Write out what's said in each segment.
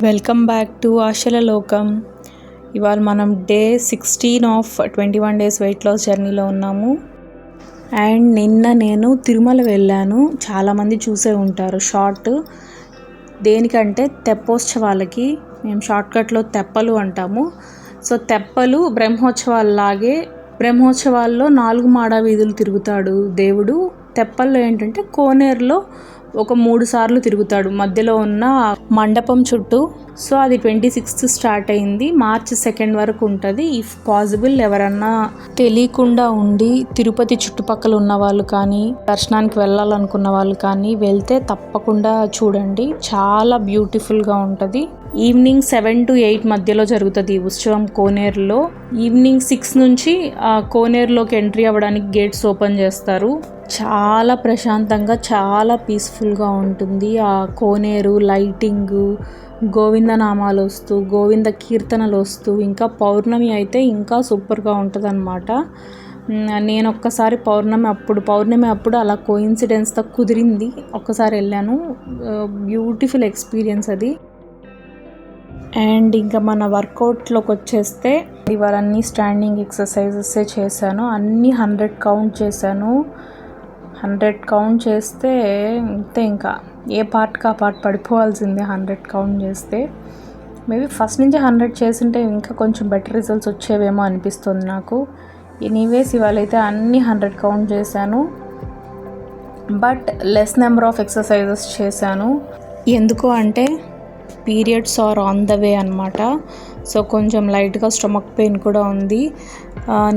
Welcome back to ఆశల లోకం. ఇవాళ మనం day 16 of 21 days weight loss జర్నీలో ఉన్నాము. అండ్ నిన్న నేను తిరుమల వెళ్ళాను. చాలామంది చూసే ఉంటారు షార్ట్. దేనికంటే తెప్పోత్సవాలకి. మేము షార్ట్కట్లో తెప్పలు అంటాము. సో తెప్పలు బ్రహ్మోత్సవాల్లాగే, బ్రహ్మోత్సవాల్లో 4 మాడా వీధులు తిరుగుతాడు దేవుడు. తెప్పల్లో ఏంటంటే కోనేరులో ఒక 3 సార్లు తిరుగుతాడు మధ్యలో ఉన్న మండపం చుట్టూ. సో అది 26th స్టార్ట్ అయింది, మార్చి 2 వరకు ఉంటుంది. ఇఫ్ పాసిబుల్ ఎవరన్నా తెలియకుండా ఉండి తిరుపతి చుట్టుపక్కల ఉన్న వాళ్ళు కానీ, దర్శనానికి వెళ్ళాలనుకున్న వాళ్ళు కానీ వెళ్తే తప్పకుండా చూడండి. చాలా బ్యూటిఫుల్గా ఉంటుంది. ఈవినింగ్ 7 to 8 మధ్యలో జరుగుతుంది ఈ ఉత్సవం కోనేరులో. ఈవినింగ్ 6 నుంచి కోనేరులోకి ఎంట్రీ అవ్వడానికి గేట్స్ ఓపెన్ చేస్తారు. చాలా ప్రశాంతంగా, చాలా పీస్ఫుల్గా ఉంటుంది. ఆ కోనేరు లైటింగు, గోవిందనామాలు వస్తూ, గోవింద కీర్తనలు వస్తూ, ఇంకా పౌర్ణమి అయితే ఇంకా సూపర్గా ఉంటుంది అన్నమాట. నేను ఒక్కసారి పౌర్ణమి అప్పుడు అలా కోయిన్సిడెన్స్తో కుదిరింది, ఒక్కసారి వెళ్ళాను. బ్యూటిఫుల్ ఎక్స్పీరియన్స్ అది. అండ్ ఇంకా మన వర్కౌట్లోకి వచ్చేస్తే ఇవాళ అన్నీ స్టాండింగ్ ఎక్సర్సైజెస్ చేశాను. అన్నీ 100 కౌంట్ చేశాను. 100 కౌంట్ చేస్తే అంతే, ఇంకా ఏ పార్ట్కి ఆ పార్ట్ పడిపోవాల్సిందే 100 కౌంట్ చేస్తే. మేబీ ఫస్ట్ నుంచి 100 చేస్తుంటే ఇంకా కొంచెం బెటర్ రిజల్ట్స్ వచ్చేవేమో అనిపిస్తుంది నాకు. ఎనీవేస్ ఇవాళ అయితే అన్నీ 100 కౌంట్ చేశాను, but less number of exercises చేశాను. ఎందుకు అంటే periods are on the way అనమాట. సో కొంచెం లైట్గా స్టమక్ పెయిన్ కూడా ఉంది.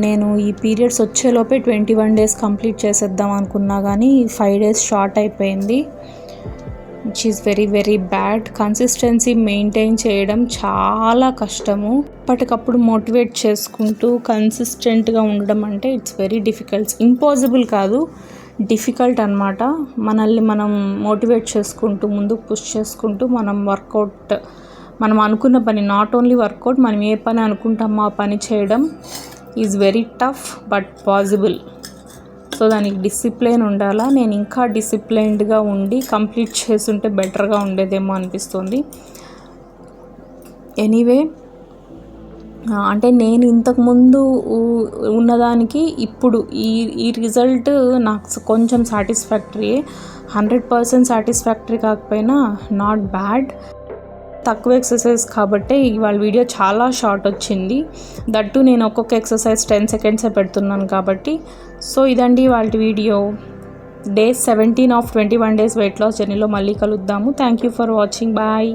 నేను ఈ పీరియడ్స్ వచ్చేలోపే 21 డేస్ కంప్లీట్ చేసేద్దాం అనుకున్నా, కానీ 5 డేస్ షార్ట్ అయిపోయింది, which is very very bad. Consistency maintain చేయడం చాలా కష్టము. అప్పటికప్పుడు మోటివేట్ చేసుకుంటూ కన్సిస్టెంట్గా ఉండడం అంటే ఇట్స్ వెరీ డిఫికల్ట్. ఇంపాసిబుల్ కాదు, డిఫికల్ట్ అనమాట. మనల్ని మనం మోటివేట్ చేసుకుంటూ, ముందుకు పుష్ చేసుకుంటూ మనం అనుకున్న పని, నాట్ ఓన్లీ వర్కౌట్, మనం ఏ పని అనుకుంటామో ఆ పని చేయడం is very tough but possible. So దానికి డిసిప్లిన్ ఉండాలా. నేను ఇంకా డిసిప్లైన్డ్గా ఉండి కంప్లీట్ చేస్తుంటే బెటర్గా ఉండేదేమో అనిపిస్తుంది. ఎనీవే, అంటే నేను ఇంతకుముందు ఉన్నదానికి ఇప్పుడు ఈ రిజల్ట్ నాకు కొంచెం సాటిస్ఫాక్టరీయే. 100% సాటిస్ఫాక్టరీ కాకపోయినా నాట్ బ్యాడ్. తక్కువ ఎక్సర్సైజ్ కాబట్టి ఇవాళ వీడియో చాలా షార్ట్ వచ్చింది. దట్టు నేను ఒక్కొక్క ఎక్సర్సైజ్ 10 సెకండ్సే పెడుతున్నాను కాబట్టి. సో ఇదండి వాళ్ళ video. Day 17 of 21 days weight loss జర్నీలో మళ్ళీ కలుద్దాము. Thank you for watching. Bye.